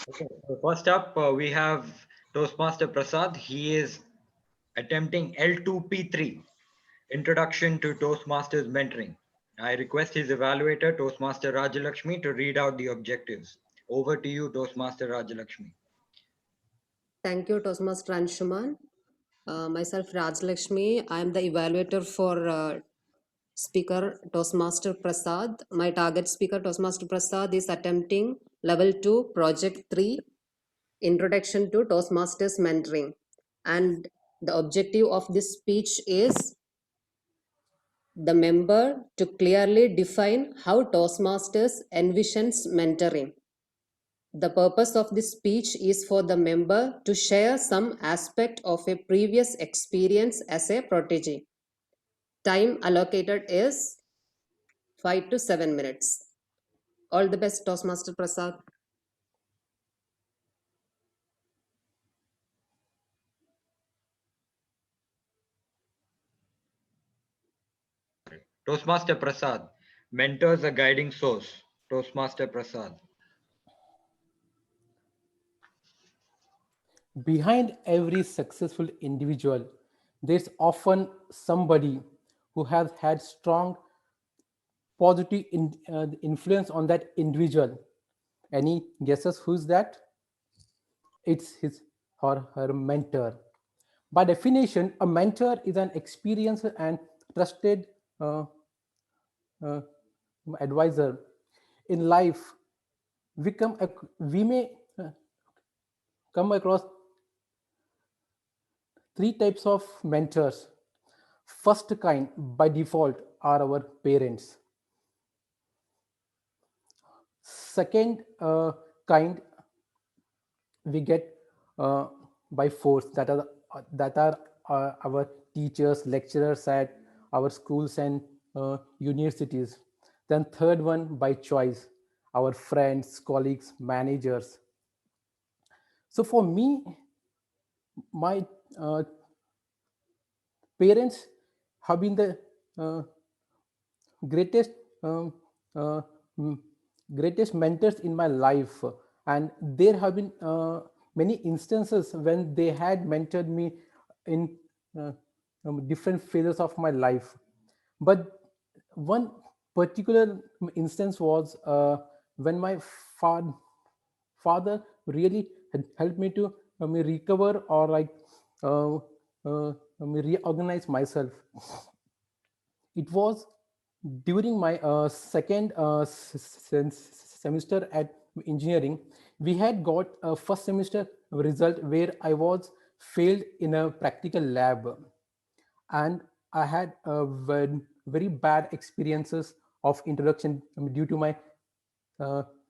Okay, so first up, we have Toastmaster Prasad. He is attempting L2P3, Introduction to Toastmasters Mentoring. I request his evaluator, Toastmaster Rajalakshmi, to read out the objectives. Over to you, Toastmaster Rajalakshmi. Thank you, Toastmaster Anshuman. Myself, Raj Lakshmi. I am the evaluator for speaker Toastmaster Prasad. My target speaker, Toastmaster Prasad, is attempting level 2, project 3, introduction to Toastmasters mentoring. And the objective of this speech is the member to clearly define how Toastmasters envisions mentoring. The purpose of this speech is for the member to share some aspect of a previous experience as a protege. Time allocated is 5 to 7 minutes. All the best, Toastmaster Prasad. Toastmaster Prasad, mentors a guiding source. Toastmaster Prasad. Behind every successful individual, there's often somebody who has had strong positive influence on that individual. Any guesses who's that? It's his or her mentor. By definition, a mentor is an experienced and trusted uh, uh, advisor. In life, we may come across three types of mentors. First kind, by default, are our parents. Second kind, we get uh, by force, that are our teachers, lecturers at our schools and universities. Then third one, by choice, our friends, colleagues, managers. So for me, my parents have been the uh, greatest um, uh, mm, greatest mentors in my life, and there have been many instances when they had mentored me in uh, different phases of my life. But one particular instance was when my father really had helped me to recover, or like uh, reorganize myself. It was during my second semester at engineering. We had got a first semester result where I was failed in a practical lab, and I had very bad experiences of introduction due to my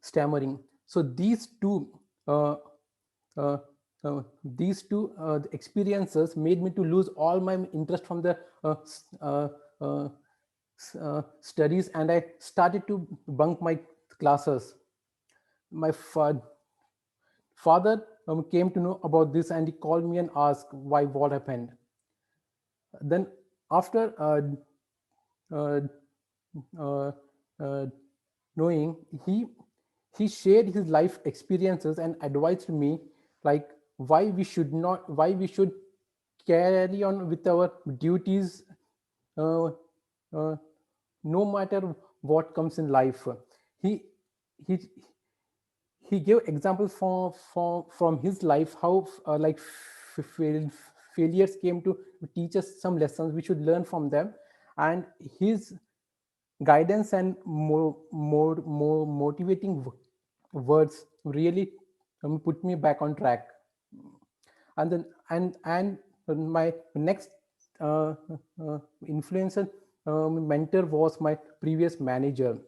stammering. So uh, uh, these two experiences made me to lose all my interest from the uh, studies, and I started to bunk my classes. My father came to know about this, and he called me and asked why, what happened. Then after uh, uh, uh, knowing, he shared his life experiences and advised me, like why we should carry on with our duties, uh, uh, no matter what comes in life. He he gave examples from his life, how failures came to teach us some lessons we should learn from them, and his guidance and more motivating words really put me back on track. And then and my next influencer mentor was my previous manager.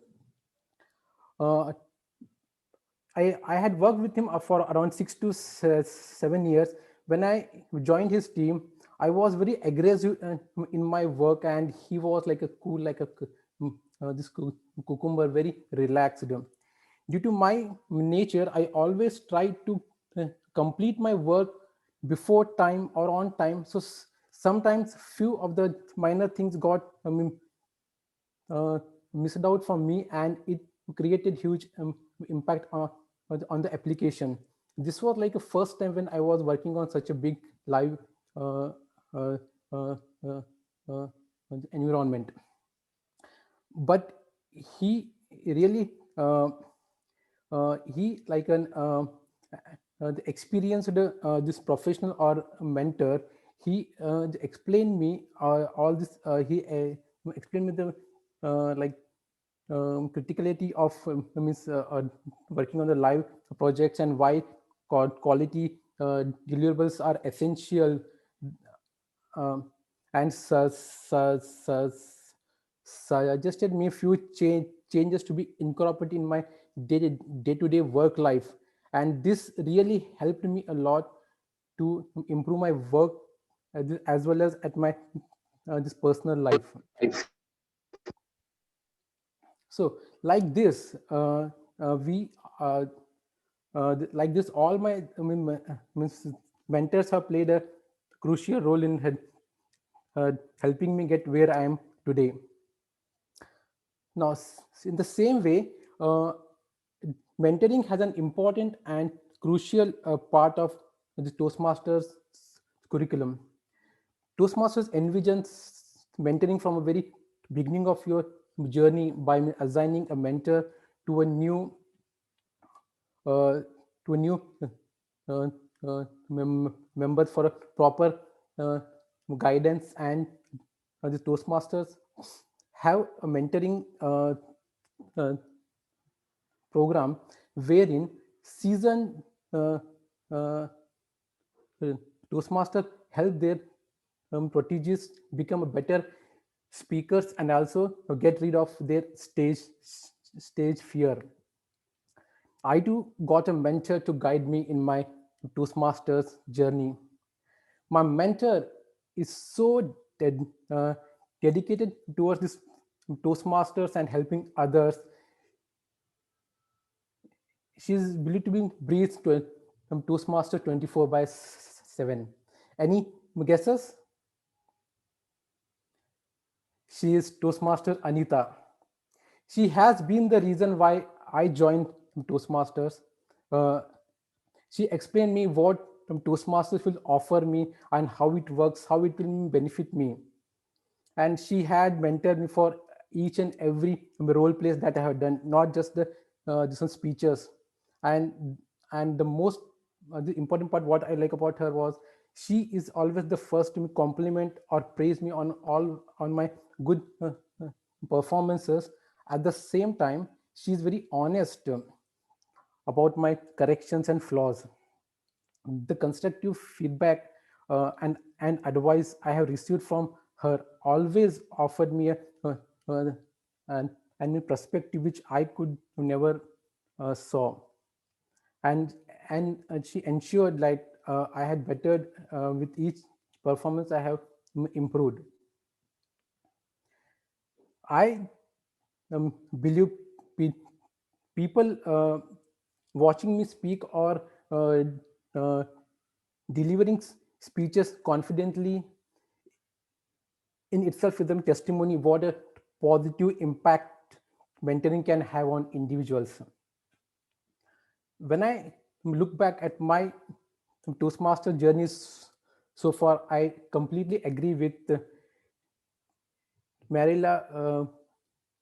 uh, I had worked with him for around 6 to 7 years. When I joined his team, I was very aggressive in my work, and he was like a cool, like a this cucumber, very relaxed. Due to my nature, I always tried to complete my work before time or on time. So sometimes few of the minor things got uh, missed out from me, and it created huge impact on the application. this was like a first time when I was working on such a big live uh, uh, uh, uh, uh, environment. But he really he like an the experienced this professional or mentor. He explained me all this. He explained me the like criticality of means working on the live projects and why quality deliverables are essential, um, and suggested me few changes to be incorporated in my day-to-day work life, and this really helped me a lot to improve my work as well as at my this personal life. So like this we like this all my means mentors have played a crucial role in helping me get where I am today. Now, in the same way, mentoring has an important and crucial part of the Toastmasters curriculum. Toastmasters envisions mentoring from a very beginning of your journey by assigning a mentor to a new uh, to a new uh, members for a proper guidance, and the Toastmasters have a mentoring uh, program wherein seasoned uh, uh, Toastmaster help their proteges become a better speakers and also get rid of their stage fear. I too got a mentor to guide me in my Toastmasters journey. My mentor is so dedicated towards this Toastmasters and helping others. She's believed to be breathed to Toastmaster 24 by 7. Any guesses? She is Toastmaster Anita. She has been the reason why I joined Toastmasters. Uh, she explained me what Toastmasters will offer me and how it works, how it will benefit me. And she had mentored me for each and every role plays that I have done, not just the some speeches. And the most the important part what I like about her was she is always the first to compliment or praise me on all on my good performances. At the same time, she is very honest about my corrections and flaws. The constructive feedback and advice I have received from her always offered me uh, an, an perspective which I could never saw. And and she ensured like I had bettered with each performance I have improved. I believe pe- people watching me speak or uh, uh, delivering speeches confidently in itself is a testimony what a positive impact mentoring can have on individuals. When I look back at my Toastmaster journeys so far, I completely agree with Marilla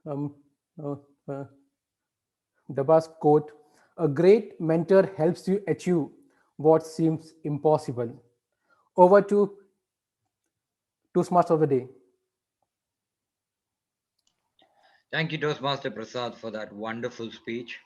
um, uh, uh, Daba's quote: "A great mentor helps you achieve what seems impossible." Over to Toastmaster of the day. Thank you, Toastmaster Prasad, for that wonderful speech.